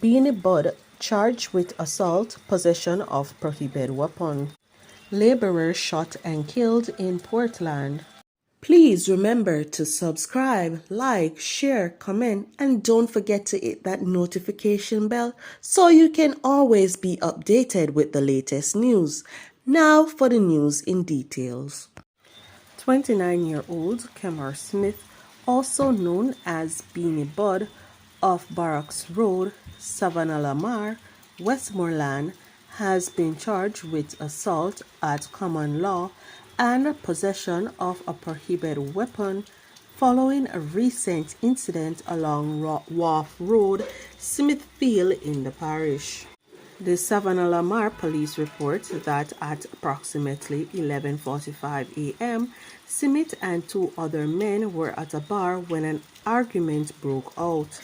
bl00dy charged with assault, possession of prohibited weapon. Laborer shot and killed in Portland. Please remember to subscribe, like, share, comment, and don't forget to hit that notification bell so you can always be updated with the latest news. Now for the news in details. 29-year-old Kemar Smith, also known as bl00dy, of Barracks Road, Savannah Lamar, Westmoreland, has been charged with assault at common law and possession of a prohibited weapon following a recent incident along Wharf Road, Smithfield in the parish. The Savannah Lamar police report that at approximately 11:45 a.m., Smith and two other men were at a bar when an argument broke out.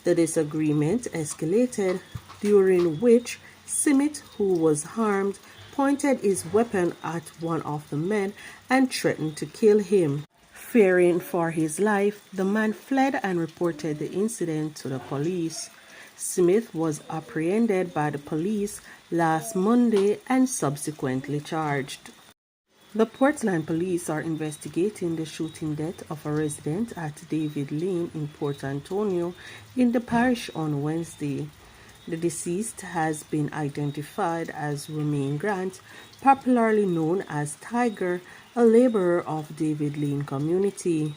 The disagreement escalated, during which Smith, who was harmed, pointed his weapon at one of the men and threatened to kill him. Fearing for his life, the man fled and reported the incident to the police. Smith was apprehended by the police last Monday and subsequently charged. The Portland police are investigating the shooting death of a resident at David Lane in Port Antonio in the parish on Wednesday. The deceased has been identified as Romaine Grant, popularly known as Tiger, a laborer of David Lane community.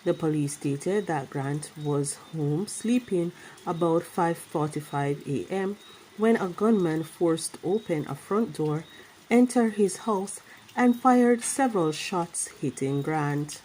The police stated that Grant was home sleeping about 5:45 a.m. when a gunman forced open a front door, entered his house, and fired several shots hitting Grant.